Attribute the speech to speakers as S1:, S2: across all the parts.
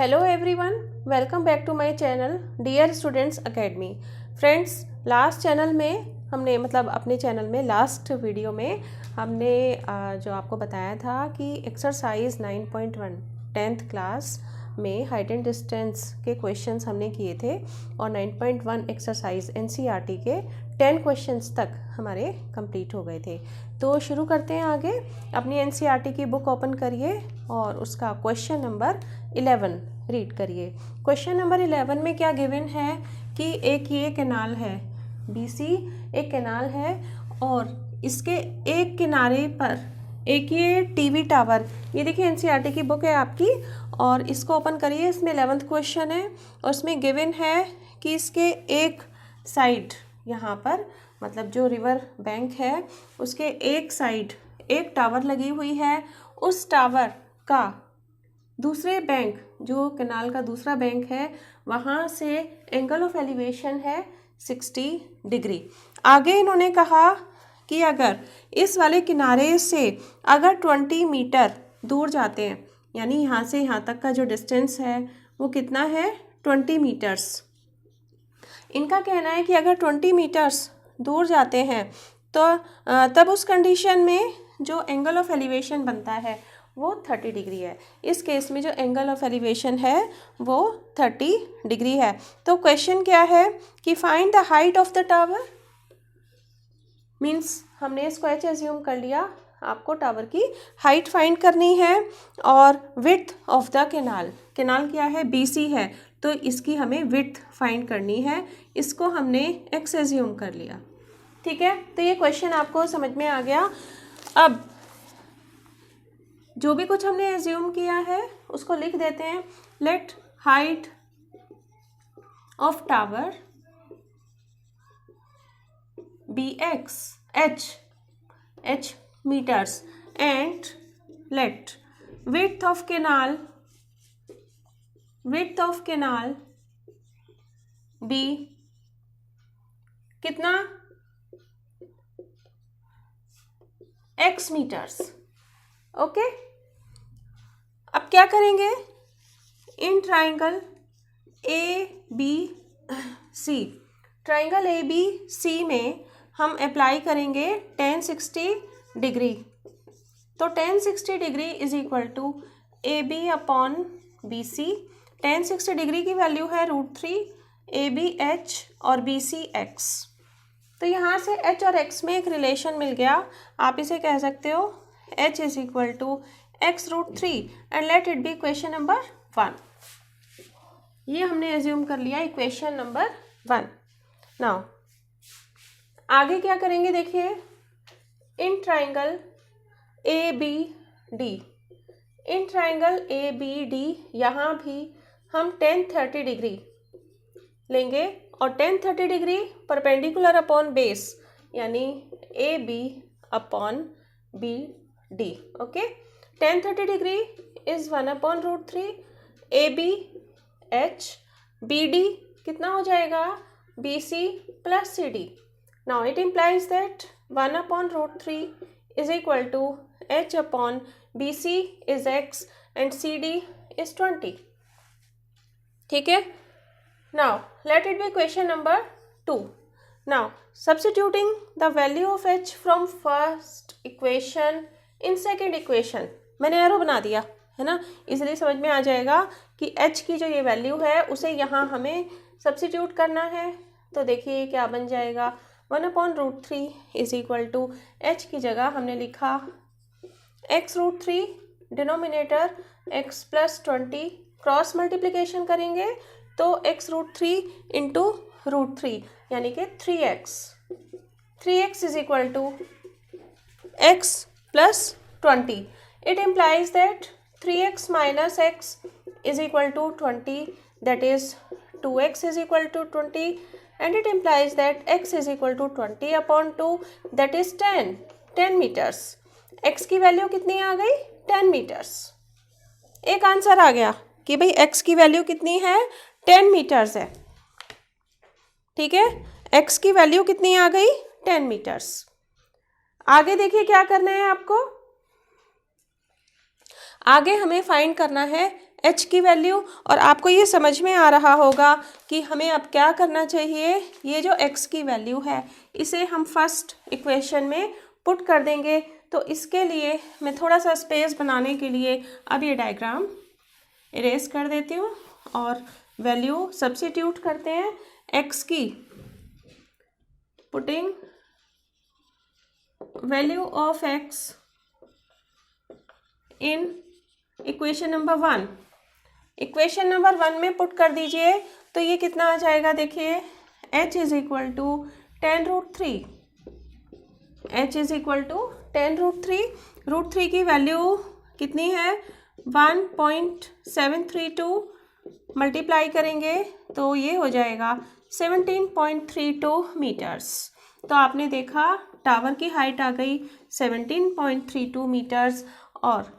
S1: Hello everyone, welcome back to my channel dear students academy. Friends, last channel में हमने अपने channel में last video में हमने जो आपको बताया था कि एक्सरसाइज 9.1 10th क्लास में हाइट एंड डिस्टेंस के क्वेश्चंस हमने किए थे और 9.1 एक्सरसाइज एनसीईआरटी के 10 क्वेश्चंस तक हमारे कंप्लीट हो गए थे। तो शुरू करते हैं आगे। अपनी एनसीईआरटी की बुक ओपन करिए और उसका क्वेश्चन नंबर 11 रीड करिए। क्वेश्चन नंबर 11 में क्या गिवन है कि एक ये कैनाल है, बीसी एक कैनाल है और इसके एक किनारे पर एक ये टीवी टावर, ये देखिए एनसीईआरटी की बुक है आपकी और इसको ओपन करिए। इसमें 11th क्वेश्चन है और उसमें गिवन है कि इसके एक साइड यहाँ पर जो रिवर बैंक है उसके एक साइड एक टावर लगी हुई है। उस टावर का दूसरे बैंक, जो कैनाल का दूसरा बैंक है, वहाँ से एंगल ऑफ एलिवेशन है 60 डिग्री। आगे इन्होंने कहा कि अगर इस वाले किनारे से अगर 20 मीटर दूर जाते हैं, यानी यहाँ से यहाँ तक का जो डिस्टेंस है वो कितना है 20 मीटर्स। इनका कहना है कि अगर 20 मीटर्स दूर जाते हैं तो तब उस कंडीशन में जो एंगल ऑफ एलिवेशन बनता है वो 30 डिग्री है। इस केस में जो एंगल ऑफ एलिवेशन है वो 30 डिग्री है। तो क्वेश्चन क्या है कि find the height of the tower. Means हमने इसको एच एज्यूम कर लिया, आपको टावर की हाइट फाइंड करनी है और width of the canal, canal क्या है बीसी है तो इसकी हमें विड्थ फाइंड करनी है। इसको हमने एक्स एज्यूम कर लिया, ठीक है। तो ये क्वेश्चन आपको समझ में आ गया। अब जो भी कुछ हमने एज्यूम किया है उसको लिख देते हैं। Let height of tower be X, H meters, and let width of canal be कितना x meters। ओके, अब क्या करेंगे, in triangle A B C, triangle A B C में हम अप्लाई करेंगे tan 60 डिग्री। तो tan 60 degree is equal to A B upon B C. tan 60 degree की value है √3, ए बी एच और बी सी एक्स। तो यहाँ से h और x में एक रिलेशन मिल गया। आप इसे कह सकते हो h is equal to x√3 and let it be equation number 1। ये हमने एज्यूम कर लिया इक्वेशन नंबर 1। नाउ आगे क्या करेंगे, देखिए in triangle A B D, in triangle A B D यहाँ भी हम tan 30 डिग्री लेंगे और tan 30 degree perpendicular upon base, यानी A B upon B D. Okay, tan 30 degree is 1/√3 A B H, B D कितना हो जाएगा B C plus C D. Now it implies that 1/√3 is equal to h upon bc is x and cd is 20। ठीक है। Now let it be question number 2। Now substituting the value of h from first equation in second equation, मैंने arrow बना दिया है ना, इसलिए समझ में आ जाएगा कि h की जो ये वैल्यू है उसे यहाँ हमें सब्स्टिट्यूट करना है। तो देखिए क्या बन जाएगा, 1/√3 इज इक्वल टू h की जगह हमने लिखा x√3, denominator x plus 20, cross multiplication करेंगे तो x√3 इंटू √3 यानी कि 3x is equal to x plus 20। It implies that 3x minus x is equal to 20, that is 2x is equal to 20 and it implies that x is equal to 20/2, that is 10 meters। x की value कितनी आ गई 10 metres. एक answer आ गया कि भाई x की value कितनी है 10 मीटर्स है, ठीक है। x की वैल्यू कितनी आ गई 10 मीटर्स। आगे देखिए क्या करना है आपको, आगे हमें फाइंड करना है h की वैल्यू। और आपको ये समझ में आ रहा होगा कि हमें अब क्या करना चाहिए, ये जो x की वैल्यू है इसे हम फर्स्ट इक्वेशन में पुट कर देंगे। तो इसके लिए मैं थोड़ा सा स्पेस बनाने के लिए अब ये डायग्राम इरेज कर देती हूँ और वैल्यू सब्स्टिट्यूट करते हैं x की। Putting value of x in equation number 1, equation number 1 में पुट कर दीजिए। तो ये कितना आ जाएगा, देखिए h is equal to 10√3, h is equal to 10√3। √3 की वैल्यू कितनी है 1.732, मल्टीप्लाई करेंगे तो ये हो जाएगा 17.32 मीटर्स। तो आपने देखा टावर की हाइट आ गई 17.32 मीटर्स और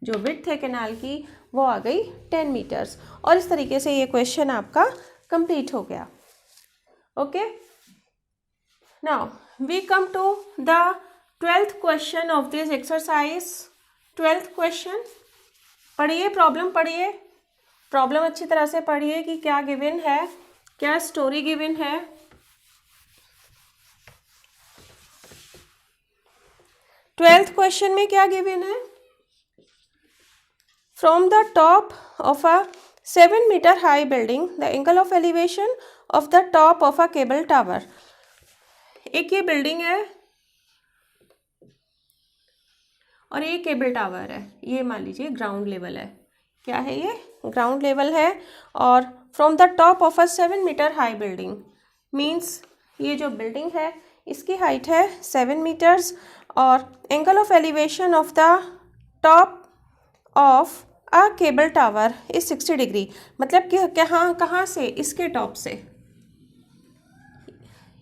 S1: जो विड्थ है कैनाल की वो आ गई 10 मीटर्स। और इस तरीके से ये क्वेश्चन आपका कंप्लीट हो गया। Okay, now we come to the 12th question of this exercise. 12th question पढ़िए, प्रॉब्लम पढ़िए, प्रॉब्लम अच्छी तरह से पढ़िए कि क्या गिवन है, क्या स्टोरी गिवन है। ट्वेल्थ क्वेश्चन में क्या गिवन है, from the top of a 7 metre high building the angle of elevation of the top of a cable tower. एक ये बिल्डिंग है और ये केबल टावर है, ये मान लीजिए ग्राउंड लेवल है। क्या है ये, ग्राउंड लेवल है। और from the top of a 7 metre high building means ये जो बिल्डिंग है इसकी हाइट है 7 मीटर्स और angle of elevation of the top of a cable tower is 60 degree. मतलब कि कहाँ से, इसके टॉप से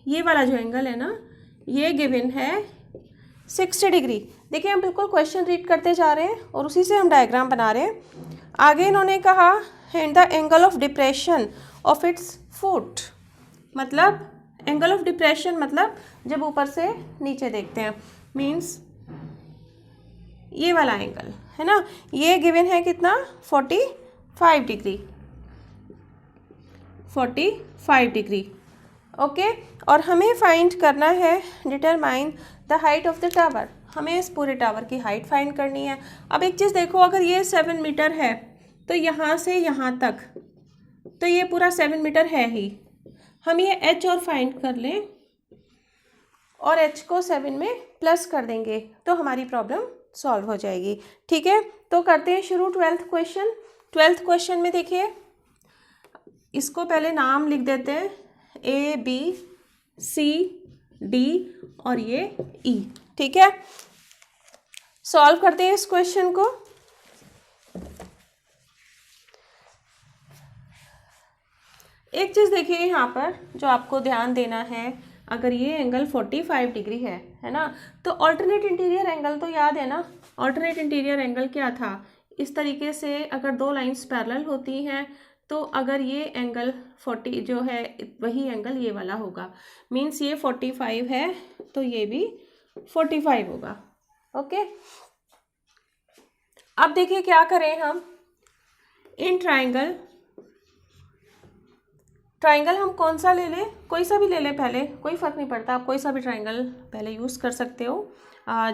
S1: ये वाला जो एंगल है ना ये गिवन है 60 डिग्री। देखिए हम बिल्कुल क्वेश्चन रीड करते जा रहे हैं और उसी से हम डायग्राम बना रहे हैं। आगे इन्होंने कहा and the angle of depression of its foot, मतलब एंगल ऑफ डिप्रेशन मतलब जब ऊपर से नीचे देखते हैं मीन्स ये वाला एंगल है ना, ये गिवन है कितना 45 डिग्री, 45 डिग्री। ओके, और हमें फाइंड करना है determine the height of the tower, हमें इस पूरे टावर की हाइट फाइंड करनी है। अब एक चीज़ देखो, अगर ये 7 मीटर है तो यहाँ से यहाँ तक तो ये पूरा 7 मीटर है ही। हम ये h और फाइंड कर लें और h को 7 में प्लस कर देंगे तो हमारी प्रॉब्लम सॉल्व हो जाएगी। ठीक है, तो करते हैं शुरू 12th क्वेश्चन। 12th क्वेश्चन में देखिए, इसको पहले नाम लिख देते हैं A B C D और ये E। ठीक है, सॉल्व करते हैं इस क्वेश्चन को। एक चीज़ देखिए यहाँ पर जो आपको ध्यान देना है, अगर ये एंगल 45 डिग्री है ना, तो ऑल्टरनेट इंटीरियर एंगल तो याद है ना, ऑल्टरनेट इंटीरियर एंगल क्या था, इस तरीके से अगर दो लाइंस पैरेलल होती हैं तो अगर ये एंगल 40 जो है वही एंगल ये वाला होगा, मीन्स ये 45 है तो ये भी 45 होगा। ओके, अब देखिए क्या करें हम, इन ट्राइंगल हम कौन सा ले लें, कोई सा भी ले लें पहले, कोई फ़र्क नहीं पड़ता, आप कोई सा भी ट्राइंगल पहले यूज़ कर सकते हो।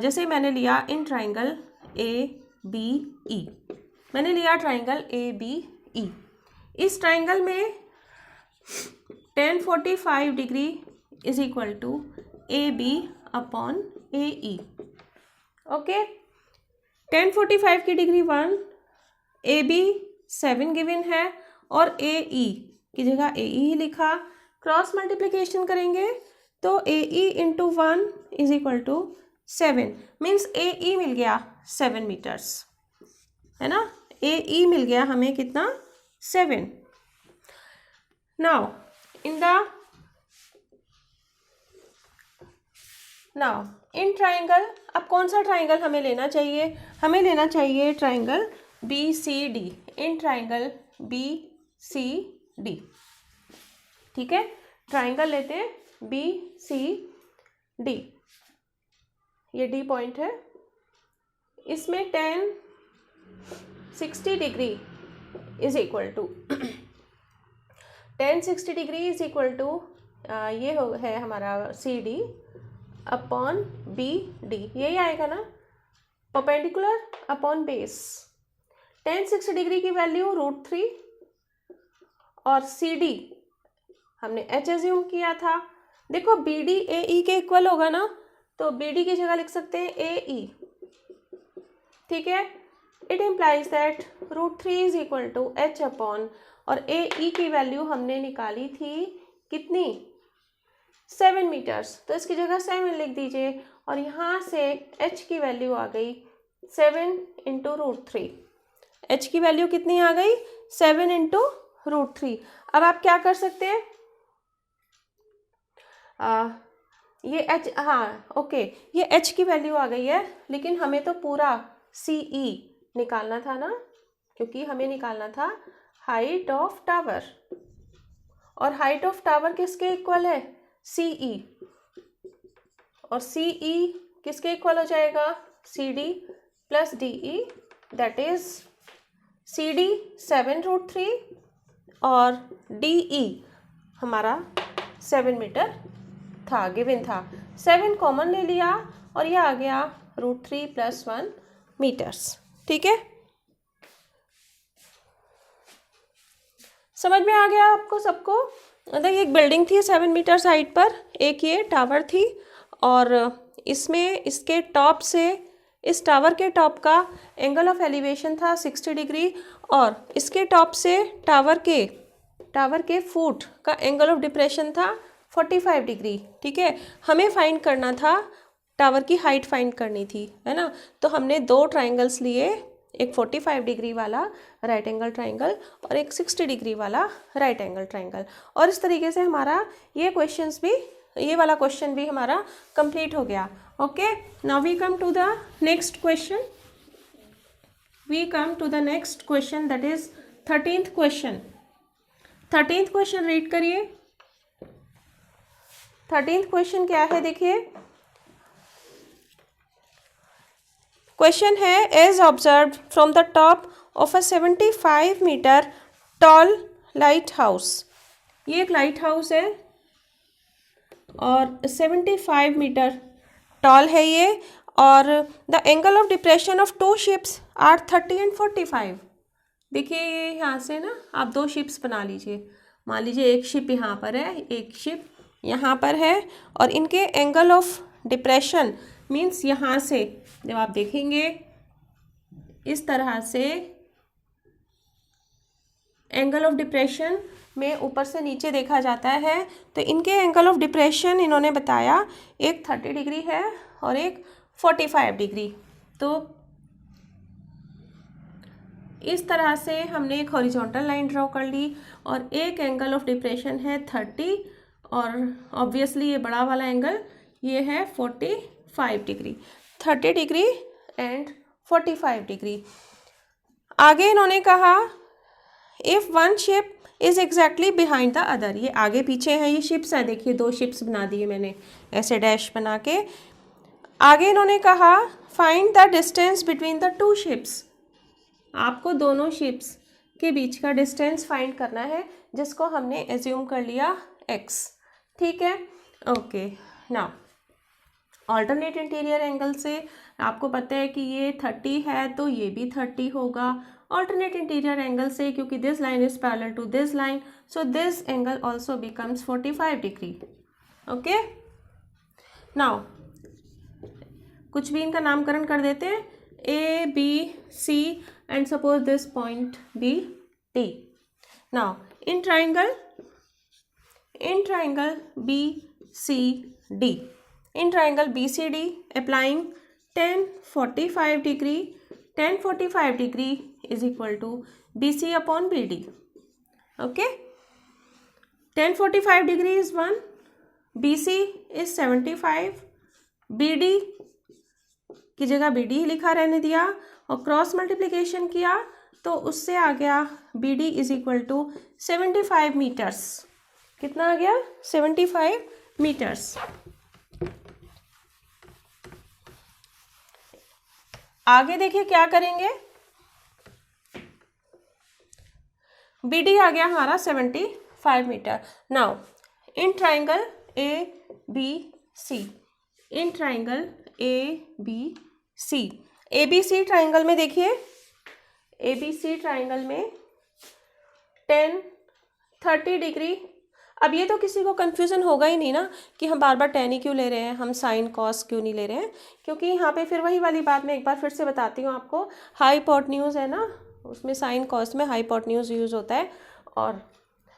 S1: जैसे मैंने लिया इन ट्राइंगल ABE, मैंने लिया ट्राइंगल ABE। इस ट्राइंगल में tan 45 degree is equal to AB upon AE। Okay, tan 45 की डिग्री 1, AB 7 गिवन है और AE की जगह AE ही लिखा। क्रॉस मल्टीप्लिकेशन करेंगे तो AE into 1 is equal to 7, means AE मिल गया 7 मीटर्स, है ना, AE मिल गया हमें कितना 7। नाउ इन ट्राइंगल, अब कौन सा ट्राइंगल हमें लेना चाहिए, हमें लेना चाहिए triangle BCD, in triangle BCD। ठीक है, ट्राइंगल लेते हैं BCD, ये D पॉइंट है, इसमें tan 60 degree is equal to tan 60 degree is equal to ये है हमारा CD अपॉन BD, यही आएगा ना, perpendicular upon base. tan 60 degree की वैल्यू √3 और CD हमने H एज्यूम किया था। देखो BD AE के इक्वल होगा ना, तो BD की जगह लिख सकते हैं AE, ठीक है। It implies that √3 is equal to H upon, और AE की वैल्यू हमने निकाली थी कितनी, 7 मीटर्स, तो इसकी जगह 7 लिख दीजिए, और यहाँ से H की वैल्यू आ गई 7 इंटू √3। H की वैल्यू कितनी आ गई, 7 इंटू √3। अब आप क्या कर सकते हैं, ये H, हाँ ओके, ये H की वैल्यू आ गई है, लेकिन हमें तो पूरा CE निकालना था ना, क्योंकि हमें निकालना था हाइट ऑफ टावर, और हाइट ऑफ टावर किसके इक्वल है, CE, और CE किसके इक्वल हो जाएगा, CD plus DE, that is CD 7√3 और DE हमारा 7 मीटर था, गिवन था। 7 कॉमन ले लिया और ये आ गया √3 प्लस 1 मीटर्स, ठीक है। समझ में आ गया आपको सबको। देखिए एक बिल्डिंग थी 7 मीटर्स हाइट पर, एक ये टावर थी, और इसमें इसके टॉप से, इस टावर के टॉप का एंगल ऑफ एलिवेशन था 60 डिग्री, और इसके टॉप से टावर के फुट का एंगल ऑफ डिप्रेशन था 45 डिग्री, ठीक है। हमें फाइंड करना था, टावर की हाइट फाइंड करनी थी, है ना। तो हमने दो ट्राइंगल्स लिए, एक 45 डिग्री वाला राइट एंगल ट्राइंगल और एक 60 डिग्री वाला राइट एंगल ट्राइंगल, और इस तरीके से हमारा ये वाला क्वेश्चन भी हमारा कंप्लीट हो गया। Okay, now we come to the next question. That is 13th question. 13th question read करिए। 13th क्वेश्चन क्या है, देखिए क्वेश्चन है, as observe from the top of a 75 metre tall lighthouse. ये एक लाइट हाउस है और 75 metre toll है ये, और the angle of depression of 2 ships are 30 and 45। देखिए ये यहाँ से ना आप 2 शिप्स बना लीजिए, मान लीजिए एक शिप यहाँ पर है, एक शिप यहाँ पर है, और इनके एंगल ऑफ डिप्रेशन मीन्स यहाँ से जब आप देखेंगे इस तरह से एंगल ऑफ डिप्रेशन में ऊपर से नीचे देखा जाता है, तो इनके एंगल ऑफ डिप्रेशन इन्होंने बताया एक 30 डिग्री है और एक 45 डिग्री। तो इस तरह से हमने एक हॉरिजॉन्टल लाइन ड्रॉ कर ली, और एक एंगल ऑफ डिप्रेशन है 30, और ऑब्वियसली ये बड़ा वाला एंगल ये है 45 डिग्री, 30 डिग्री एंड 45 डिग्री। आगे इन्होंने कहा if one ship is exactly behind the other, ये आगे पीछे हैं, ये शिप्स है, देखिए 2 शिप्स बना दिए मैंने ऐसे डैश बना के। आगे इन्होंने कहा find the distance between the 2 ships, आपको दोनों शिप्स के बीच का डिस्टेंस फाइंड करना है, जिसको हमने एज्यूम कर लिया x, ठीक है। Okay, now alternate interior angle से आपको पता है कि ये 30 है तो ये भी 30 होगा। ऑल्टरनेट इंटीरियर एंगल से, क्योंकि this line is parallel to this line, so this angle also becomes 45 degree. Okay, now कुछ भी इनका नामकरण कर देते हैं, A, B, C and suppose this point be D. Now in triangle BCD, in triangle BCD applying tan 45 degree, tan 45 degree is equal to BC upon BD. Okay, tan 45 degree is 1, BC is 75, BD की जगह BD लिखा रहने दिया और cross multiplication किया, तो उससे आ गया BD is equal to 75 metres. कितना आ गया, 75 मीटर्स। आगे देखिए क्या करेंगे, बी डी आ गया हमारा 75 metre. Now in triangle A B C, in triangle A B C, A B C triangle में देखिए, ए बी सी ट्राइंगल में 10 30 डिग्री। अब ये तो किसी को कन्फ्यूज़न होगा ही नहीं ना कि हम बार बार टेन ही क्यों ले रहे हैं, हम साइन कॉस क्यों नहीं ले रहे हैं, क्योंकि यहाँ पे फिर वही वाली बात मैं एक बार फिर से बताती हूँ आपको। हाइपोटेन्यूज है ना, उसमें साइन कॉस में हाइपोटेन्यूज यूज़ होता है और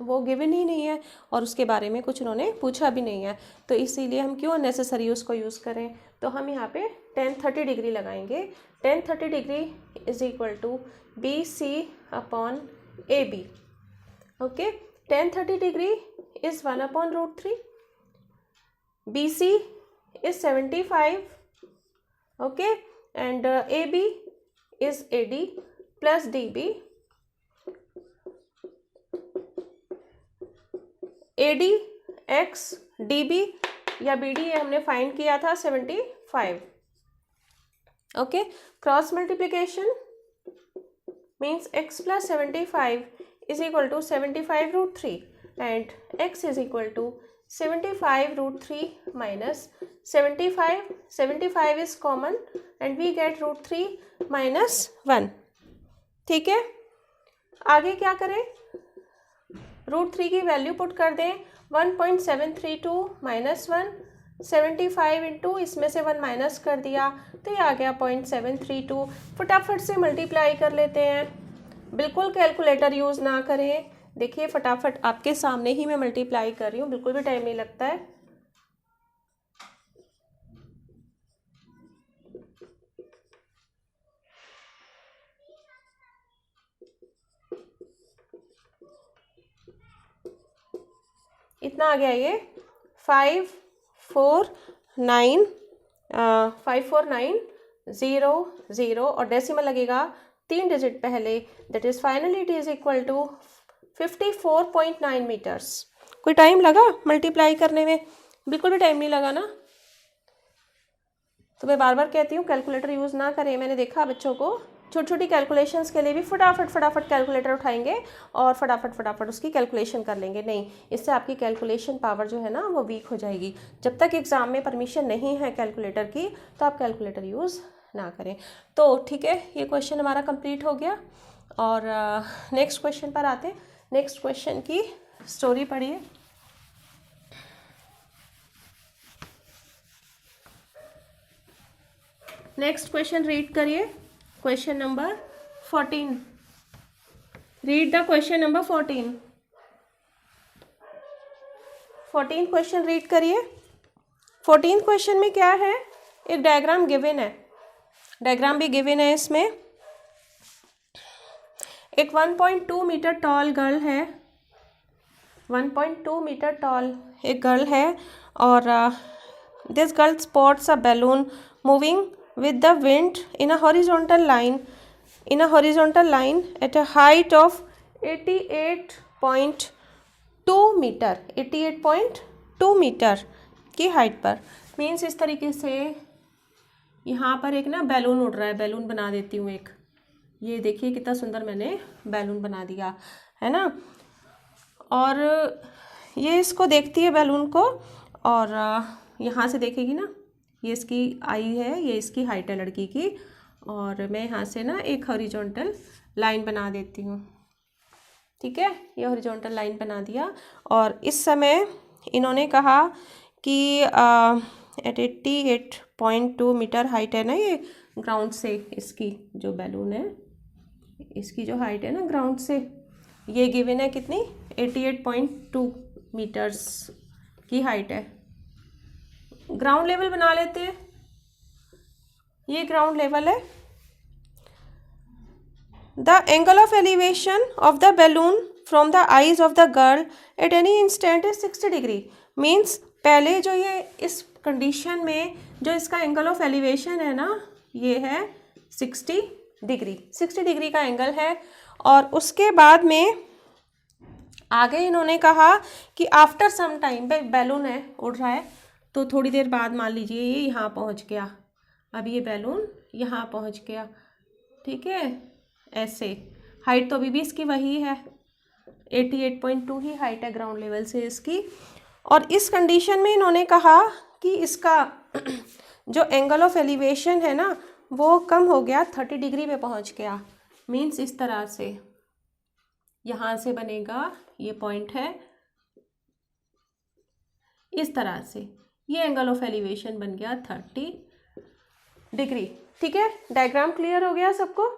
S1: वो गिवन ही नहीं है और उसके बारे में कुछ उन्होंने पूछा भी नहीं है, तो इसीलिए हम क्यों अननेसेसरी उसको यूज़ करें। तो हम यहाँ पे 10 30 डिग्री लगाएंगे। 10 30 degree is equal to B C upon A B. Okay, 10 30 degree is 1 upon root 3. BC is 75. Okay, and AB is AD plus DB. AD X DB या BD ये हमने फाइंड किया था 75. Okay, cross multiplication means x plus 75 is equal to 75 root 3. And x is equal to 75 root 3 minus 75. 75 is common and we get root 3 minus 1. ठीक है, आगे क्या करें, रूट 3 की वैल्यू पुट कर दें। 1.732 माइनस 1, 75 इंटू इसमें से 1 माइनस कर दिया तो ये आ गया 0.732। फटाफट से मल्टीप्लाई कर लेते हैं, बिल्कुल कैलकुलेटर यूज़ ना करें। देखिए फटाफट आपके सामने ही मैं मल्टीप्लाई कर रही हूँ, बिल्कुल भी टाइम नहीं लगता है। इतना आ गया ये 54900 और डेसिमल लगेगा 3 डिजिट पहले, that is finally it is equal to 54.9 metres. कोई टाइम लगा मल्टीप्लाई करने में? बिल्कुल भी टाइम नहीं लगा ना। तो मैं बार बार कहती हूँ कैलकुलेटर यूज़ ना करें। मैंने देखा बच्चों को छोटी छोटी कैलकुलेशंस के लिए भी फटाफट कैलकुलेटर उठाएंगे और फटाफट उसकी कैलकुलेशन कर लेंगे। नहीं, इससे आपकी कैलकुलेशन पावर जो है ना वो वीक हो जाएगी। जब तक एग्ज़ाम में परमिशन नहीं है कैलकुलेटर की तो आप कैलकुलेटर यूज़ ना करें। तो ठीक है, ये क्वेश्चन हमारा कंप्लीट हो गया और नेक्स्ट क्वेश्चन पर आते हैं। नेक्स्ट क्वेश्चन की स्टोरी पढ़िए। नेक्स्ट क्वेश्चन रीड करिए, question number 14। Read the question number 14। 14 question read करिए। 14 क्वेश्चन में क्या है, एक डायग्राम गिवन है, डायग्राम भी गिवन है। इसमें एक 1.2 मीटर टॉल गर्ल है, 1.2 मीटर टॉल एक गर्ल है और this girl spots a balloon moving with the wind in a horizontal line at a height of 88.2 metre, 88.2 metre की हाइट पर। मीन्स इस तरीके से यहाँ पर एक ना बैलून उड़ रहा है, बैलून बना देती हूँ एक, ये देखिए कितना सुंदर मैंने बैलून बना दिया है ना। और ये इसको देखती है बैलून को और यहाँ से देखेगी ना, ये इसकी आई है, ये इसकी हाइट है लड़की की, और मैं यहाँ से ना एक हॉरिजॉन्टल लाइन बना देती हूँ। ठीक है, ये हॉरिजॉन्टल लाइन बना दिया और इस समय इन्होंने कहा कि एट 88.2 मीटर हाइट है ना ये ग्राउंड से, इसकी जो बैलून है इसकी जो हाइट है ना ग्राउंड से, ये गिवन है कितनी, 88.2 मीटर्स की हाइट है। ग्राउंड लेवल बना लेते हैं, ये ग्राउंड लेवल है। The angle of elevation of the balloon from the eyes of the girl at any instant is 60 degree. Means पहले जो ये इस कंडीशन में जो इसका एंगल ऑफ एलिवेशन है ना, ये है 60 डिग्री, 60 डिग्री का एंगल है। और उसके बाद में आगे इन्होंने कहा कि आफ्टर सम टाइम, बैलून है उड़ रहा है, तो थोड़ी देर बाद मान लीजिए ये यहाँ पहुँच गया, अब ये बैलून यहाँ पहुँच गया। ठीक है, ऐसे हाइट तो अभी भी इसकी वही है, 88.2 ही हाइट है ग्राउंड लेवल से इसकी। और इस कंडीशन में इन्होंने कहा कि इसका जो एंगल ऑफ एलिवेशन है ना वो कम हो गया, 30 डिग्री पे पहुंच गया। मीन्स इस तरह से यहाँ से बनेगा, ये पॉइंट है, इस तरह से ये एंगल ऑफ एलिवेशन बन गया 30 डिग्री। ठीक है, डायग्राम क्लियर हो गया सबको।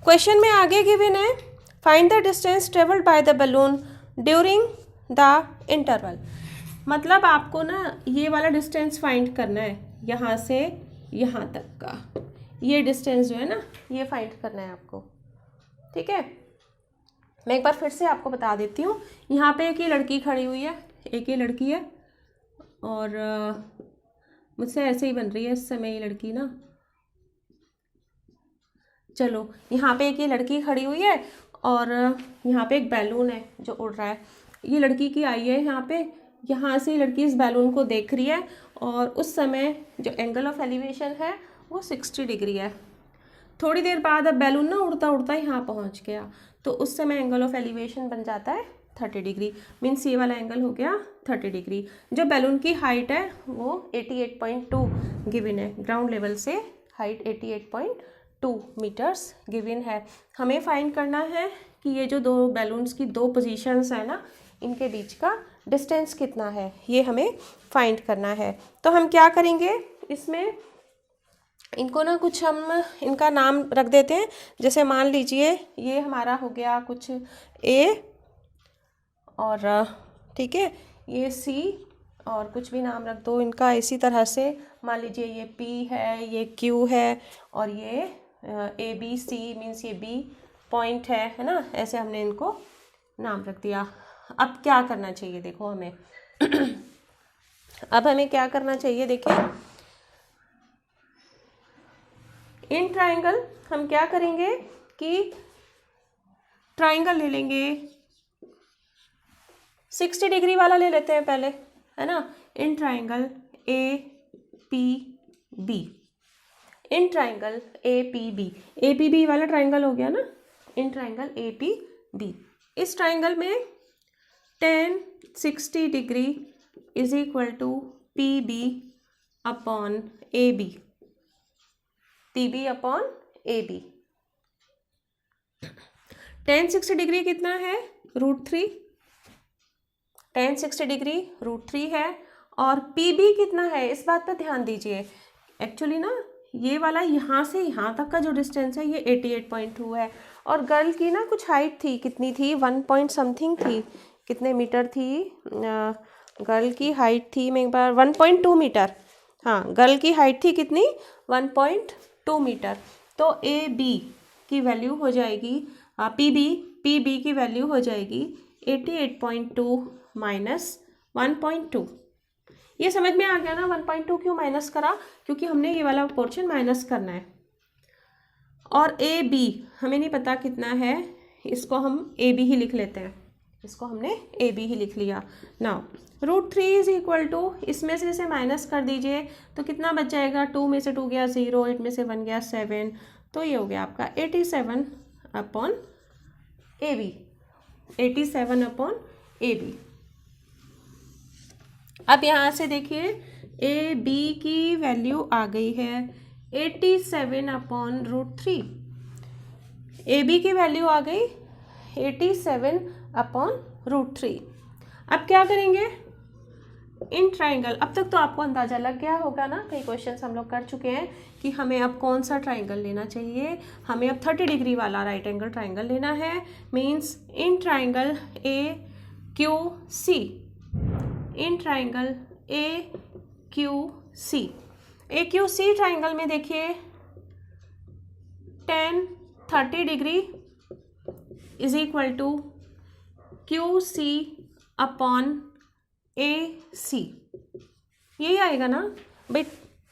S1: क्वेश्चन में आगे गिवन है find the distance travelled by the balloon during the interval. मतलब आपको ना ये वाला डिस्टेंस फाइंड करना है, यहाँ से यहाँ तक का ये डिस्टेंस जो है ना ये फाइंड करना है आपको। ठीक है, मैं एक बार फिर से आपको बता देती हूँ। यहाँ पे एक ये लड़की खड़ी हुई है, एक ये लड़की है, और मुझसे ऐसे ही बन रही है इस समय ये लड़की ना। चलो, यहाँ पे एक ये लड़की खड़ी हुई है और यहाँ पे एक बैलून है जो उड़ रहा है। ये लड़की की आई है यहाँ पे, यहाँ से लड़की इस बैलून को देख रही है और उस समय जो एंगल ऑफ एलिवेशन है वो 60 डिग्री है। थोड़ी देर बाद अब बैलून ना उड़ता उड़ता यहाँ पहुँच गया, तो उस समय एंगल ऑफ एलिवेशन बन जाता है 30 डिग्री। मीन्स ये वाला एंगल हो गया 30 डिग्री। जो बैलून की हाइट है वो 88.2 गिवन है, ग्राउंड लेवल से हाइट 88.2 मीटर्स गिवन है। हमें फाइंड करना है कि ये जो दो बैलून्स की दो पोजीशंस है ना इनके बीच का डिस्टेंस कितना है, ये हमें फाइंड करना है। तो हम क्या करेंगे, इसमें इनको ना कुछ हम इनका नाम रख देते हैं। जैसे मान लीजिए ये हमारा हो गया कुछ ए, और ठीक है ये सी, और कुछ भी नाम रख दो इनका इसी तरह से। मान लीजिए ये पी है, ये क्यू है, और ये ए बी सी मीन्स ये बी पॉइंट है ना। ऐसे हमने इनको नाम रख दिया। अब क्या करना चाहिए देखो हमें अब हमें क्या करना चाहिए, देखिए इन ट्राइंगल हम क्या करेंगे कि ट्राइंगल ले लेंगे, 60 डिग्री वाला ले लेते हैं पहले, है ना। In triangle A P B, in triangle A P B, A P B वाला ट्राइंगल हो गया ना, in triangle A P B. इस ट्राइंगल में tan 60 degree is equal to P B upon A B, P B upon A B. tan 60 degree कितना है, √3, tan 60 degree √3 है। और पी बी कितना है, इस बात पर ध्यान दीजिए। एक्चुअली ना ये वाला यहाँ से यहाँ तक का जो डिस्टेंस है ये 88.2 है, और गर्ल की ना कुछ हाइट थी, कितनी थी, 1 पॉइंट समथिंग थी, कितने मीटर थी गर्ल की हाइट थी, मैं एक बार 1.2 मीटर, हाँ गर्ल की हाइट थी कितनी, 1.2 मीटर। तो ए बी की वैल्यू हो जाएगी, पी बी की वैल्यू हो जाएगी 88.2 माइनस 1.2। ये समझ में आ गया ना, 1.2 क्यों माइनस करा, क्योंकि हमने ये वाला पोर्शन माइनस करना है। और ए बी हमें नहीं पता कितना है, इसको हम ए बी ही लिख लेते हैं, इसको हमने ए बी ही लिख लिया। नाउ √3 इज इक्वल टू, इसमें से इसे माइनस कर दीजिए तो कितना बच जाएगा, 2 में से 2 गया 0, 8 में से 1 गया 7, तो ये हो गया आपका 87 upon A B, 87 upon A B. अब यहाँ से देखिए ए बी की वैल्यू आ गई है 87 अपॉन √3, ए बी की वैल्यू आ गई 87 अपॉन √3। अब क्या करेंगे, इन ट्राइंगल, अब तक तो आपको अंदाज़ा लग गया होगा ना, कई क्वेश्चंस हम लोग कर चुके हैं कि हमें अब कौन सा ट्राइंगल लेना चाहिए। हमें अब 30 डिग्री वाला राइट एंगल ट्राइंगल लेना है। Means in triangle A Q C, in triangle A Q C, A Q C triangle में देखिए tan 30 degree is equal to Q C upon A C, यही आएगा ना भाई।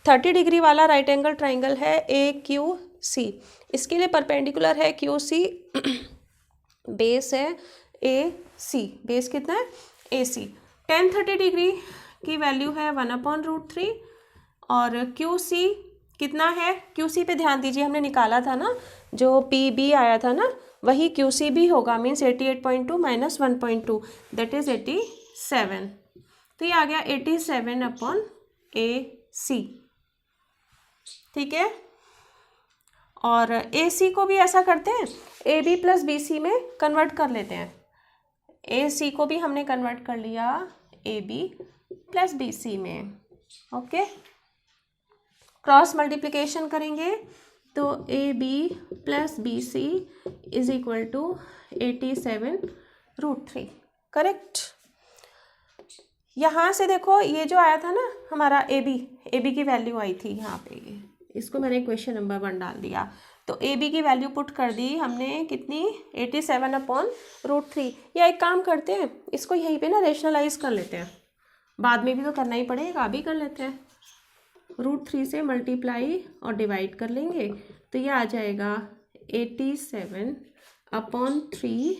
S1: 30 डिग्री वाला राइट एंगल ट्राइंगल है ए क्यू सी, इसके लिए परपेंडिकुलर है क्यू सी, बेस है ए सी, बेस कितना है ए सी। tan 30 डिग्री की वैल्यू है 1 अपॉन √3, और क्यू सी कितना है, क्यू सी पे ध्यान दीजिए, हमने निकाला था ना जो पी बी आया था ना, वही QC भी होगा, मीन्स 88.2 माइनस 1.2 दैट इज 87। तो ये आ गया 87/AC। ठीक है, और AC को भी ऐसा करते हैं, AB प्लस BC में कन्वर्ट कर लेते हैं। AC को भी हमने कन्वर्ट कर लिया AB प्लस BC में। ओके, क्रॉस मल्टीप्लिकेशन करेंगे तो AB plus BC is equal to 87√3। Correct. यहाँ से देखो ये जो आया था ना हमारा AB की वैल्यू आई थी यहाँ पे, ये इसको मैंने क्वेश्चन नंबर 1 डाल दिया। तो AB की वैल्यू पुट कर दी हमने कितनी, 87/√3। या एक काम करते हैं, इसको यहीं पे ना रेशनलाइज कर लेते हैं, बाद में भी तो करना ही पड़ेगा, अभी कर लेते हैं। √3 से मल्टीप्लाई और डिवाइड कर लेंगे तो ये आ जाएगा 87/3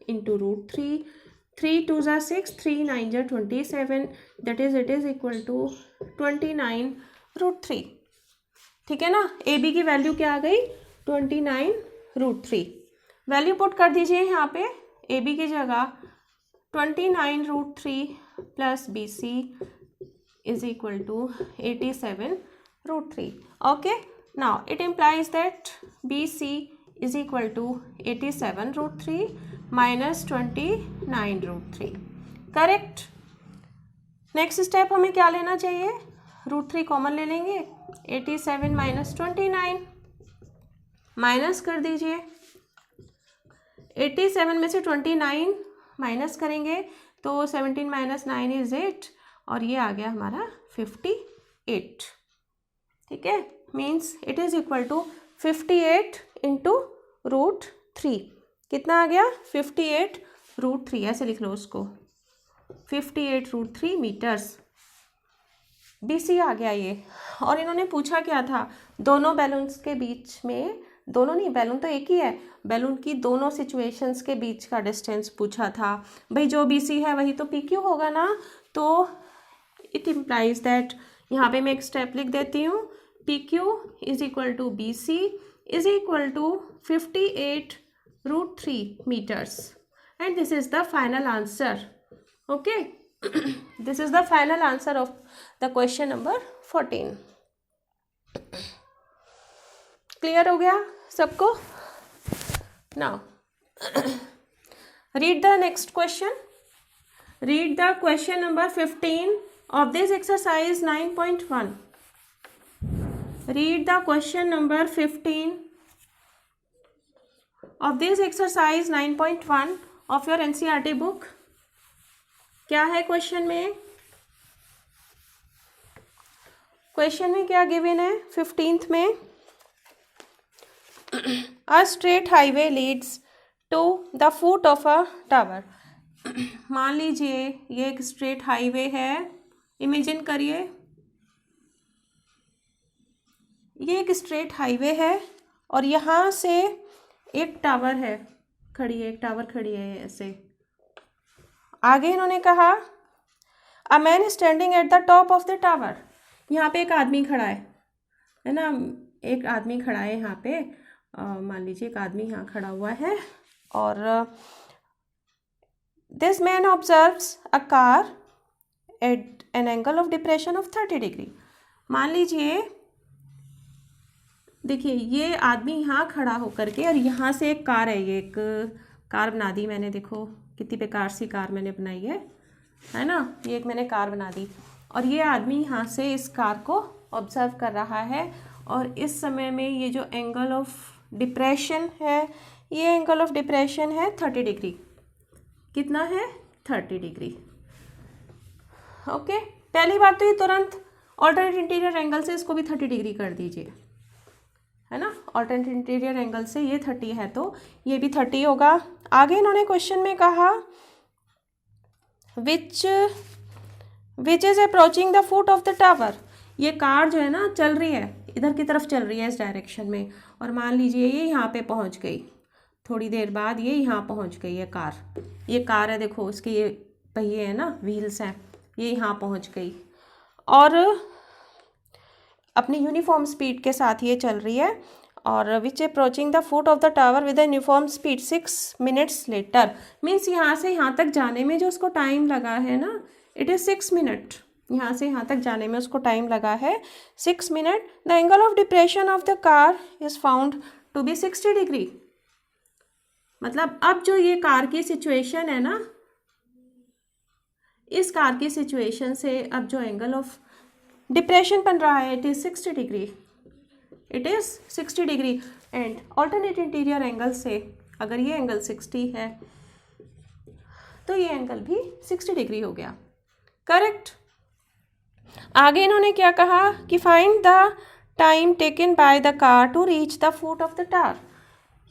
S1: इंटू √3। 3 2 ज़ा 6, 3 9 ज़ा 27, that is it is equal to 29√3। ठीक है ना, AB की वैल्यू क्या आ गई, 29√3। वैल्यू पुट कर दीजिए यहाँ पे AB की जगह, 29√3 plus BC is equal to 87√3. Okay, now it implies that BC is equal to 87√3 minus 29√3. Correct. Next step हमें क्या लेना चाहिए, √3 कॉमन ले लेंगे, 87 माइनस 29 माइनस कर दीजिए। 87 में से 29 माइनस करेंगे तो 17 माइनस 9 इज 8 और ये आ गया हमारा 58। ठीक है, means it is equal to 58 into √3। कितना आ गया, 58√3, ऐसे लिख लो उसको, 58√3 मीटर्स। BC आ गया ये। और इन्होंने पूछा क्या था, दोनों बैलून्स के बीच में, दोनों नहीं, बैलून तो एक ही है, बैलून की दोनों सिचुएशंस के बीच का डिस्टेंस पूछा था। भाई जो BC है वही तो PQ होगा ना, तो इट इम्प्लाइज दैट, यहाँ पे मैं एक स्टेप लिख देती हूँ, PQ is equal to BC is equal to 58√3 metres and this is the final answer. Okay, this is the final answer of the question number 14। Clear हो गया सबको? Now read the next question. Read the question number 15 of this exercise 9.1. Read the question number 15 of this exercise 9.1 of your NCERT book. क्या है question में? Question में क्या given है 15th में? A straight highway leads to the foot of a tower. मान लीजिए ये एक स्ट्रेट हाईवे है, इमेजिन करिए ये एक स्ट्रेट हाईवे है और यहाँ से एक टावर है, एक टावर खड़ी है ऐसे। आगे इन्होंने कहा a man standing at the top of the tower. यहाँ पे एक आदमी खड़ा है ना, एक आदमी खड़ा है यहाँ पे, मान लीजिए एक आदमी यहाँ खड़ा हुआ है और this man observes a car eight an angle of depression of 30 degree. मान लीजिए देखिए ये आदमी यहाँ खड़ा होकर के और यहाँ से एक कार है, ये एक कार बना दी मैंने, देखो कितनी बेकार सी कार मैंने बनाई है ना, ये एक मैंने कार बना दी और ये आदमी यहाँ से इस कार को ऑब्जर्व कर रहा है और इस समय में ये जो एंगल ऑफ डिप्रेशन है, ये एंगल ऑफ डिप्रेशन है 30 डिग्री। कितना है? 30 डिग्री। ओके, पहली बात तो ये तुरंत ऑल्टरनेट इंटीरियर एंगल से इसको भी 30 डिग्री कर दीजिए, है ना, ऑल्टरनेट इंटीरियर एंगल से ये 30 है तो ये भी 30 होगा। आगे इन्होंने क्वेश्चन में कहा which is approaching the foot of the tower. ये कार जो है ना चल रही है, इधर की तरफ चल रही है इस डायरेक्शन में और मान लीजिए ये यहाँ पे पहुँच गई, थोड़ी देर बाद ये यहाँ पहुँच गई है कार, ये कार है देखो, इसके ये पहिए हैं ना, व्हील्स हैं, ये यहाँ पहुँच गई और अपनी यूनिफॉर्म स्पीड के साथ ये चल रही है और which approaching the foot of the tower with uniform speed 6 minutes later. Means यहाँ से यहाँ तक जाने में जो उसको टाइम लगा है ना, इट इज़ 6 मिनट। यहाँ से यहाँ तक जाने में उसको टाइम लगा है 6 मिनट। The angle of depression of the car is found to be 60 degree. मतलब अब जो ये कार की सिचुएशन है ना, इस कार की सिचुएशन से अब जो एंगल ऑफ डिप्रेशन बन रहा है, it is 60 degree, it is 60 degree. And alternate interior angle से अगर ये एंगल 60 है तो ये एंगल भी 60 डिग्री हो गया। करेक्ट। आगे इन्होंने क्या कहा कि find the time taken by the car to reach the foot of the tower.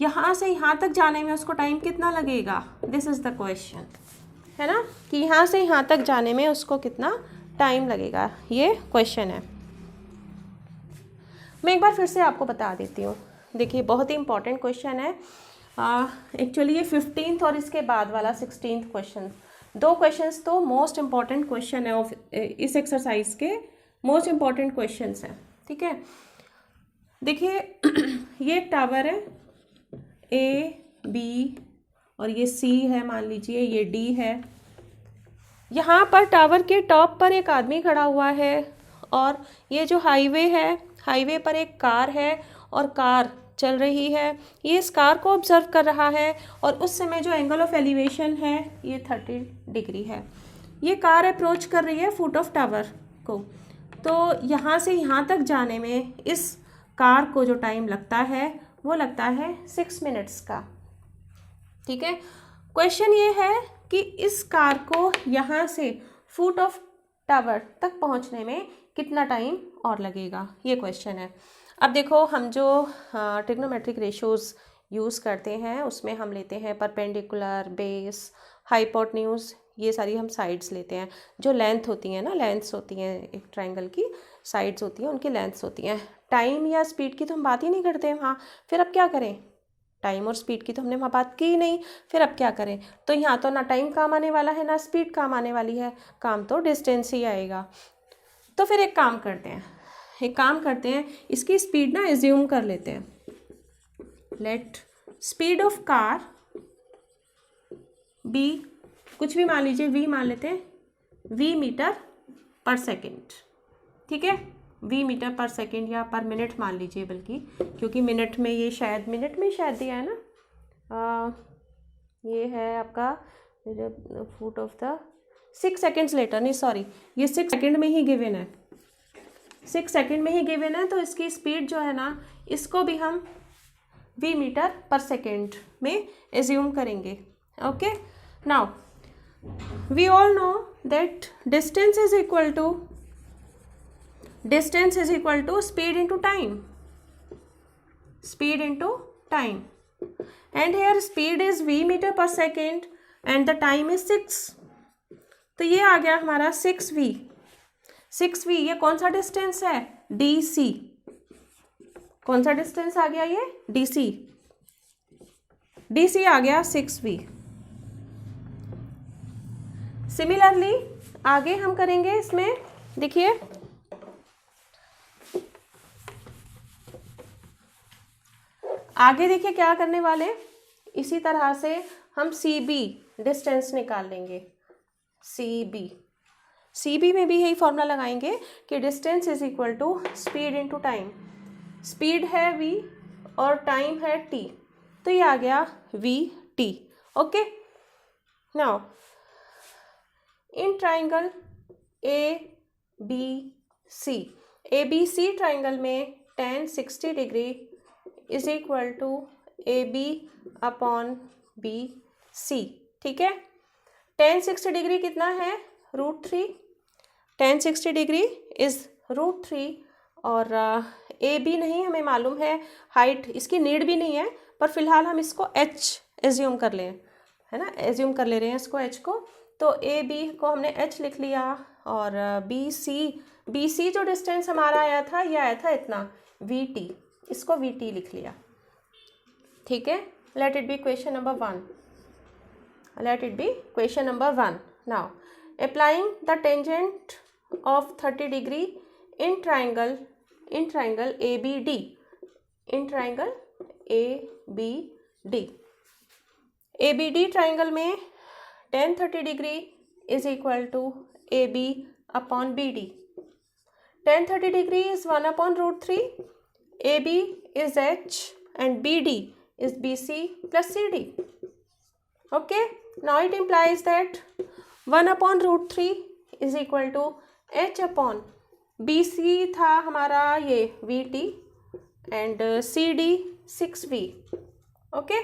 S1: यहाँ से यहाँ तक जाने में उसको टाइम कितना लगेगा, दिस इज़ द क्वेश्चन, है ना, कि यहाँ से यहाँ तक जाने में उसको कितना टाइम लगेगा, ये क्वेश्चन है। मैं एक बार फिर से आपको बता देती हूँ। देखिए बहुत ही इंपॉर्टेंट क्वेश्चन है। एक्चुअली ये 15th और इसके बाद वाला 16th क्वेश्चन, दो क्वेश्चंस तो मोस्ट इम्पॉर्टेंट क्वेश्चन है ऑफ इस एक्सरसाइज के, मोस्ट इम्पॉर्टेंट क्वेश्चंस हैं, ठीक है। देखिए ये एक टावर है ए बी और ये सी है, मान लीजिए ये डी है। यहाँ पर टावर के टॉप पर एक आदमी खड़ा हुआ है और ये जो हाईवे है, हाईवे पर एक कार है और कार चल रही है। ये इस कार को ऑब्जर्व कर रहा है और उस समय जो एंगल ऑफ एलिवेशन है ये 30 डिग्री है। ये कार अप्रोच कर रही है फुट ऑफ टावर को, तो यहाँ से यहाँ तक जाने में इस कार को जो टाइम लगता है वो लगता है 6 मिनट्स का, ठीक है। क्वेश्चन ये है कि इस कार को यहाँ से फुट ऑफ टावर तक पहुँचने में कितना टाइम और लगेगा, ये क्वेश्चन है। अब देखो हम जो ट्रिग्नोमेट्रिक रेशियोज़ यूज़ करते हैं उसमें हम लेते हैं परपेंडिकुलर, बेस, हाइपोटेन्यूज, ये सारी हम साइड्स लेते हैं। जो लेंथ होती है ना, लेंथ्स होती हैं एक ट्रायंगल की, साइड्स होती हैं उनकी लेंथ्स होती हैं। टाइम या स्पीड की तो हम बात ही नहीं करते हैं वहाँ, फिर अब क्या करें, टाइम और स्पीड की तो हमने वहाँ बात की नहीं, फिर अब क्या करें। तो यहाँ तो ना टाइम काम आने वाला है ना स्पीड काम आने वाली है, काम तो डिस्टेंस ही आएगा। तो फिर एक काम करते हैं, इसकी स्पीड ना एज्यूम कर लेते हैं। Let speed of car be, कुछ भी मान लीजिए, वी मान लेते हैं, वी मीटर पर सेकेंड, ठीक है, वी मीटर पर सेकेंड या पर मिनट मान लीजिए, बल्कि क्योंकि मिनट में ये शायद मिनट में शायद दिया है ना, ये है आपका foot of the 6 seconds later, नहीं सॉरी, ये 6 सेकेंड में ही गिवन है, 6 सेकेंड में ही गिवन है। तो इसकी स्पीड जो है ना, इसको भी हम वी मीटर पर सेकेंड में एज्यूम करेंगे। Okay, now we all know that distance is equal to speed into time, speed into time, and here speed is V metre per second and the time is 6। तो ये आ गया हमारा 6v। ये कौन सा डिस्टेंस है, DC, कौन सा डिस्टेंस आ गया, ये DC आ गया 6v। सिमिलरली आगे हम करेंगे इसमें, देखिए आगे देखिए क्या करने वाले, इसी तरह से हम CB डिस्टेंस निकाल लेंगे। CB में भी यही फॉर्मूला लगाएंगे कि distance is equal to speed into time. Speed है v और टाइम है t, तो ये आ गया vt। Okay, now in triangle ABC triangle में tan 60 degree is equal to AB upon BC, ठीक है। tan 60 डिग्री कितना है, √3, tan 60 डिग्री इज √3 और AB नहीं हमें मालूम है, हाइट इसकी नीड भी नहीं है, पर फिलहाल हम इसको h एज्यूम कर लें, है ना, एज्यूम कर ले रहे हैं इसको h को। तो AB को हमने h लिख लिया और BC जो डिस्टेंस हमारा आया था, ये आया था इतना VT, इसको VT लिख लिया, ठीक है। Let it be question number 1। Now applying the tangent of 30 degree in triangle ABD, in triangle ABD। ABD triangle में tan 30 degree is equal to AB upon BD। tan 30 degree is 1 upon root 3, AB is H and BD is BC plus CD. Okay, now it implies that 1 upon root 3 is equal to H upon BC था हमारा ये VT and CD 6V. Okay,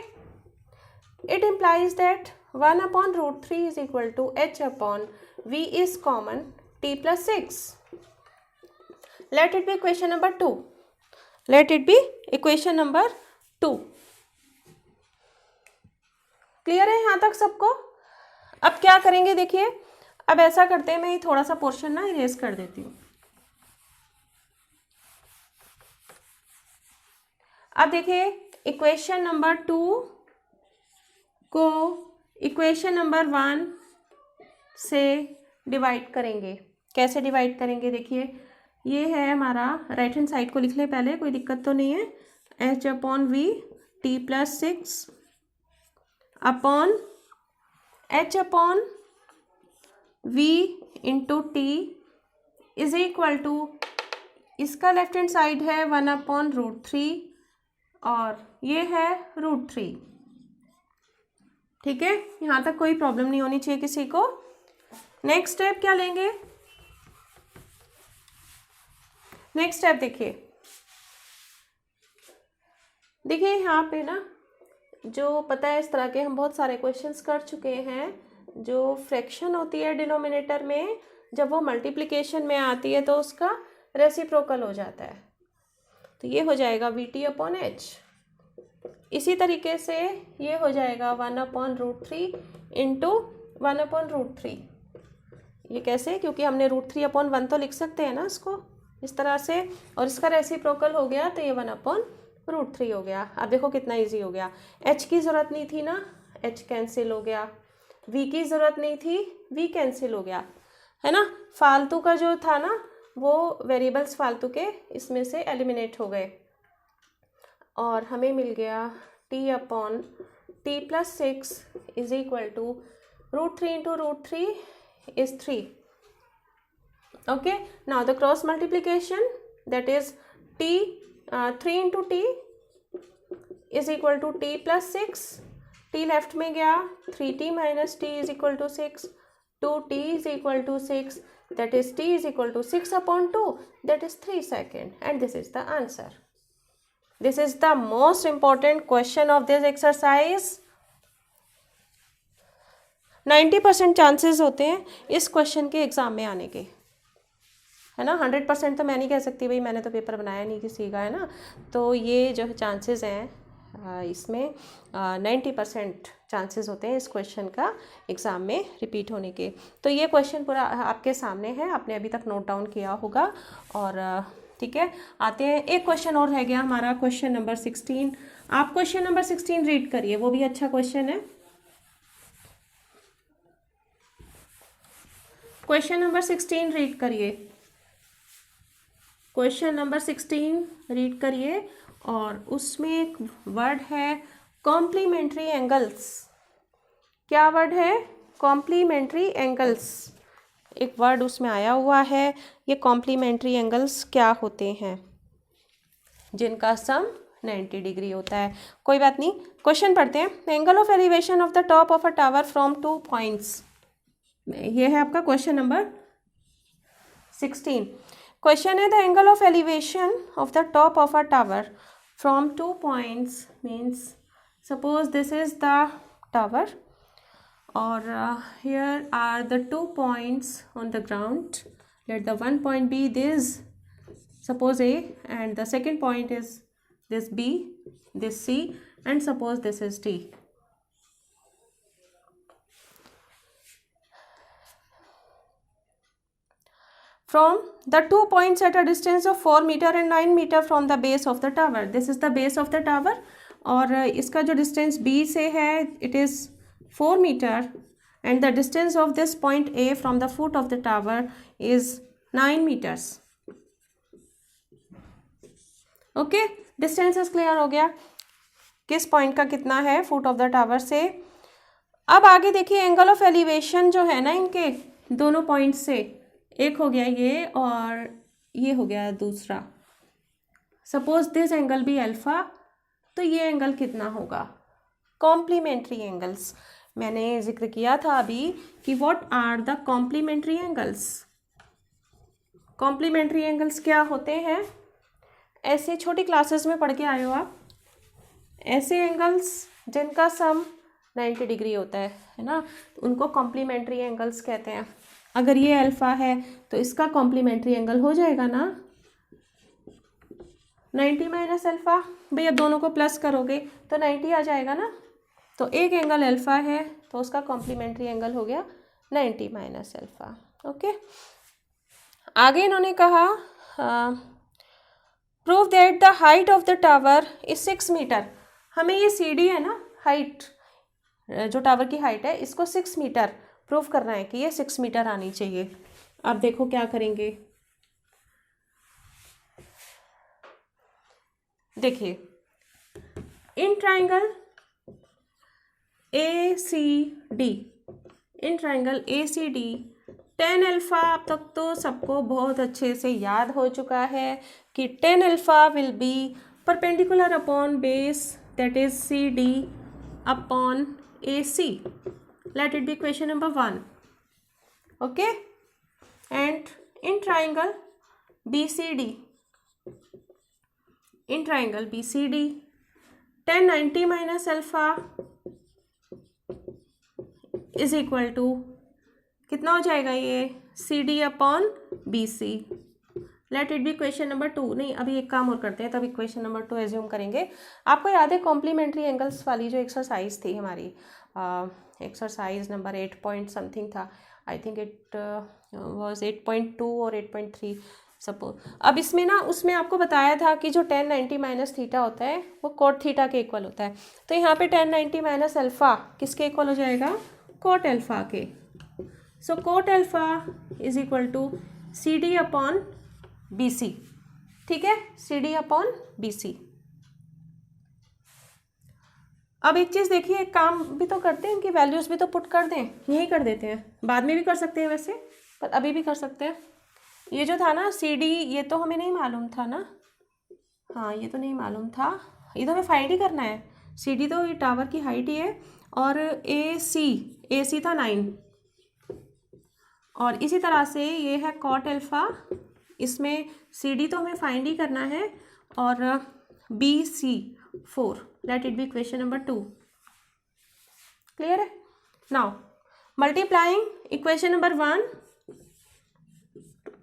S1: it implies that 1 upon root 3 is equal to H upon V is common T plus 6. Let it be equation number 2. Let it be equation number 2. Clear है यहाँ तक सबको? अब क्या करेंगे देखिए, अब ऐसा करते हैं, मैं ये थोड़ा सा पोर्शन ना इरेज कर देती हूँ। अब देखिए इक्वेशन नंबर 2 को इक्वेशन नंबर 1 से डिवाइड करेंगे। कैसे डिवाइड करेंगे देखिए, ये है हमारा, राइट हैंड साइड को लिख ले पहले, कोई दिक्कत तो नहीं है। H upon V T plus 6 upon H upon V into T is equal to, इसका लेफ्ट हैंड साइड है 1 अपॉन रूट 3 और ये है रूट 3। ठीक है, यहाँ तक कोई प्रॉब्लम नहीं होनी चाहिए किसी को। नेक्स्ट स्टेप क्या लेंगे? नेक्स्ट स्टेप देखिए यहाँ पे ना, जो पता है इस तरह के हम बहुत सारे क्वेश्चंस कर चुके हैं। जो फ्रैक्शन होती है डिनोमिनेटर में, जब वो मल्टीप्लिकेशन में आती है तो उसका रेसिप्रोकल हो जाता है, तो ये हो जाएगा VT अपॉन H। इसी तरीके से ये हो जाएगा 1 upon root 3 into 1 upon root 3। ये कैसे? क्योंकि हमने रूट 3 अपॉन 1 तो लिख सकते हैं ना इसको इस तरह से, और इसका रेसिप्रोकल हो गया तो ये 1 अपॉन रूट 3 हो गया। अब देखो कितना इजी हो गया। H की ज़रूरत नहीं थी ना, H कैंसिल हो गया। V की ज़रूरत नहीं थी, V कैंसिल हो गया, है ना। फालतू का जो था ना, वो वेरिएबल्स फालतू के इसमें से एलिमिनेट हो गए और हमें मिल गया T upon T plus 6 is equal to root 3 into root 3 is 3. Okay, now the cross multiplication, that is T 3 into T is equal to T plus 6. T left में गया, 3T minus T is equal to 6. 2T is equal to 6, that is T is equal to 6 upon 2, that is 3 seconds, and this is the answer. This is the most important question of this exercise. 90% chances होते हैं इस question के exam में आने के, है ना। 100% तो मैं नहीं कह सकती भाई, मैंने तो पेपर बनाया नहीं किसी का, है ना। तो ये जो चांसेस हैं इसमें 90% चांसेस होते हैं इस क्वेश्चन का एग्ज़ाम में रिपीट होने के। तो ये क्वेश्चन पूरा आपके सामने है, आपने अभी तक नोट डाउन किया होगा। और ठीक है, आते हैं, एक क्वेश्चन और रह गया हमारा, क्वेश्चन नंबर 16। आप क्वेश्चन नंबर 16 रीड करिए, वो भी अच्छा क्वेश्चन है। क्वेश्चन नंबर 16 रीड करिए, क्वेश्चन नंबर 16 रीड करिए, और उसमें एक वर्ड है कॉम्प्लीमेंट्री एंगल्स। क्या वर्ड है? Complementary angles. एक वर्ड उसमें आया हुआ है, ये कॉम्प्लीमेंट्री एंगल्स क्या होते हैं? जिनका सम 90 डिग्री होता है। कोई बात नहीं, क्वेश्चन पढ़ते हैं। Angle of elevation of the top of a tower from 2 points. ये है आपका क्वेश्चन नंबर 16। क्वेश्चन है the angle of elevation of the top of a tower from 2 points, means suppose this is the tower और here are the 2 points on the ground. Let the one point be this, suppose A, and the second point is this B, this C, and suppose this is D. From the 2 points at a distance of 4 meter and 9 meter from the base of the tower. This is the base of the tower, और इसका जो distance B से है it is 4 meter, and the distance of this point A from the foot of the tower is 9 meters. Okay, distances clear हो गया, किस point का कितना है फुट ऑफ द टावर से। अब आगे देखिए एंगल ऑफ एलिवेशन जो है ना इनके दोनों पॉइंट से, एक हो गया ये और ये हो गया दूसरा। सपोज दिस एंगल भी अल्फा, तो ये एंगल कितना होगा, कॉम्प्लीमेंट्री एंगल्स। मैंने जिक्र किया था अभी कि what are the complementary angles. Complementary angles क्या होते हैं, ऐसे छोटी क्लासेस में पढ़ के आए हो आप, ऐसे एंगल्स जिनका सम 90 डिग्री होता है ना, तो उनको कॉम्प्लीमेंट्री एंगल्स कहते हैं। अगर ये अल्फा है तो इसका कॉम्प्लीमेंट्री एंगल हो जाएगा ना 90 माइनस अल्फा। भैया दोनों को प्लस करोगे तो 90 आ जाएगा ना, तो एक एंगल अल्फा है तो उसका कॉम्प्लीमेंट्री एंगल हो गया 90 माइनस अल्फा। ओके, आगे इन्होंने कहा prove that the height of the tower is 6 metre. हमें ये सीडी है ना, हाइट जो टावर की हाइट है इसको 6 मीटर प्रूव करना है कि ये 6 मीटर आनी चाहिए। अब देखो क्या करेंगे, देखिए in triangle ACD, in triangle ACD tan alpha अब तक तो सबको बहुत अच्छे से याद हो चुका है कि tan alpha will be perpendicular upon base that is CD upon AC. Let it be equation number 1. Okay, and in triangle BCD, in triangle BCD tan 90 minus alpha is equal to कितना हो जाएगा ये CD upon BC. Late it be question number 2। नहीं, अभी एक काम और करते हैं तब इक्वेशन नंबर 2 एज्यूम करेंगे। आपको याद है कॉम्प्लीमेंट्री एंगल्स वाली जो एक्सरसाइज थी हमारी, एक्सरसाइज नंबर 8 पॉइंट समथिंग था, आई थिंक इट वाज 8.2 और 8.3 सपोज। अब इसमें ना उसमें आपको बताया था कि जो tan 90 माइनस थीटा होता है वो cot थीटा के इक्वल होता है, तो यहाँ पे tan 90 माइनस अल्फा किसके इक्वल हो जाएगा, cot अल्फा के। So cot alpha is equal to CD upon BC। ठीक है, CD अपॉन BC। अब एक चीज़ देखिए, एक काम भी तो करते हैं, इनकी वैल्यूज़ भी तो पुट कर दें, यही कर देते हैं, बाद में भी कर सकते हैं वैसे, पर अभी भी कर सकते हैं। ये जो था ना CD, ये तो हमें नहीं मालूम था ना, हाँ ये तो नहीं मालूम था, ये तो हमें फाइंड ही करना है। CD तो ये टावर की हाइट ही है, और AC था 9, और इसी तरह से ये है cot अल्फा, इसमें CD तो हमें फाइंड ही करना है, और BC 4। Let it be equation number 2। Clear है? Now multiplying equation number 1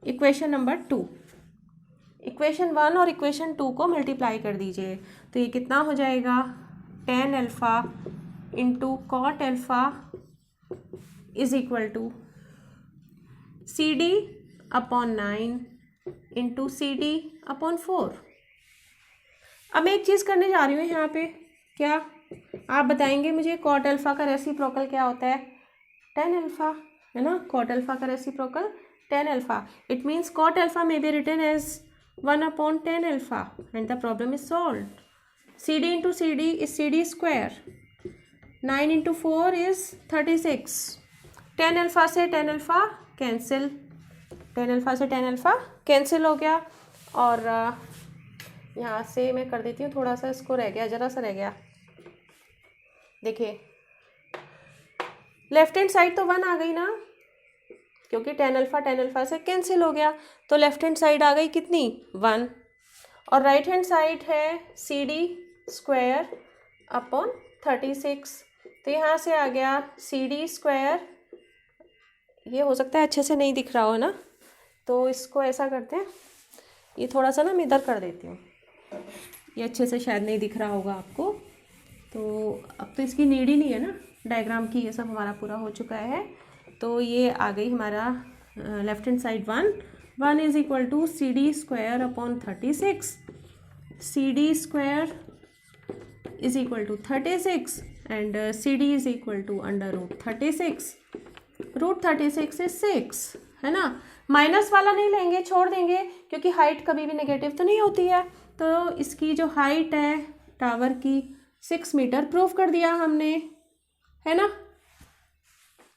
S1: equation number 2, equation 1 और इक्वेशन 2 को मल्टीप्लाई कर दीजिए, तो ये कितना हो जाएगा, tan alpha into cot alpha is equal to CD upon 9 into CD upon 4। अब मैं एक चीज़ करने जा रही हूँ यहाँ पे, क्या आप बताएंगे मुझे cot अल्फा का रेसिप्रोकल क्या होता है, tan अल्फा है ना, cot अल्फा का reciprocal tan alpha. It means cot alpha may be written as 1 upon tan alpha and the problem is solve. CD into CD is CD square, 9 into 4 is 36, tan alpha से tan alpha cancel, tan alpha से tan alpha cancel हो गया, और यहाँ से मैं कर देती हूँ, थोड़ा सा इसको रह गया, ज़रा सा रह गया, देखिए लेफ्ट हैंड साइड तो 1 आ गई ना, क्योंकि tan अल्फा से कैंसिल हो गया, तो लेफ्ट हैंड साइड आ गई कितनी 1, और राइट हैंड साइड है CD स्क्वायर अपॉन 36, तो यहाँ से आ गया CD स्क्वायर, ये हो सकता है अच्छे से नहीं दिख रहा हो ना, तो इसको ऐसा करते हैं, ये थोड़ा सा ना मैं इधर कर देती हूँ, ये अच्छे से शायद नहीं दिख रहा होगा आपको, तो अब तो इसकी नीड ही नहीं है ना डायग्राम की, ये सब हमारा पूरा हो चुका है। तो ये आ गई हमारा left hand side 1 is equal to CD square upon 36, CD square is equal to 36 and CD is equal to under root 36, root 36 is 6 है ना। माइनस वाला नहीं लेंगे, छोड़ देंगे, क्योंकि हाइट कभी भी नेगेटिव तो नहीं होती है, तो इसकी जो हाइट है टावर की 6 मीटर प्रूव कर दिया हमने, है ना,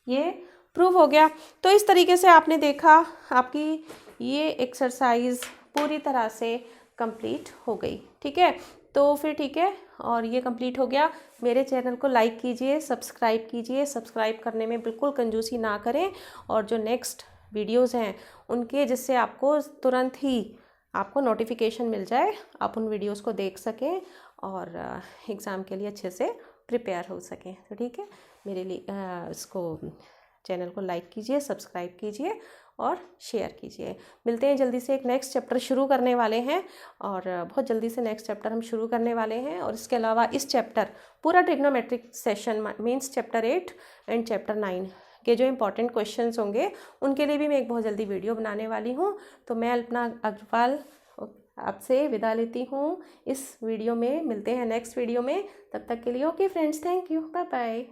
S1: ये प्रूव हो गया। तो इस तरीके से आपने देखा आपकी ये एक्सरसाइज पूरी तरह से कंप्लीट हो गई। ठीक है, तो फिर ठीक है, और ये कंप्लीट हो गया। मेरे चैनल को लाइक कीजिए, सब्सक्राइब कीजिए, सब्सक्राइब करने में बिल्कुल कंजूसी ना करें, और जो नेक्स्ट वीडियोस हैं उनके जिससे आपको तुरंत ही आपको नोटिफिकेशन मिल जाए, आप उन वीडियोस को देख सकें और एग्ज़ाम के लिए अच्छे से प्रिपेयर हो सकें। तो ठीक है, मेरे लिए इसको चैनल को लाइक कीजिए, सब्सक्राइब कीजिए और शेयर कीजिए। मिलते हैं जल्दी से, एक नेक्स्ट चैप्टर शुरू करने वाले हैं, और बहुत जल्दी से नेक्स्ट चैप्टर हम शुरू करने वाले हैं। और इसके अलावा इस चैप्टर पूरा trigonometric session means chapter 8 and chapter 9 के जो इंपॉर्टेंट क्वेश्चंस होंगे उनके लिए भी मैं एक बहुत जल्दी वीडियो बनाने वाली हूँ। तो मैं अल्पना अग्रवाल आपसे विदा लेती हूँ इस वीडियो में। मिलते हैं नेक्स्ट वीडियो में, तब तक के लिए okay friends, thank you, bye bye.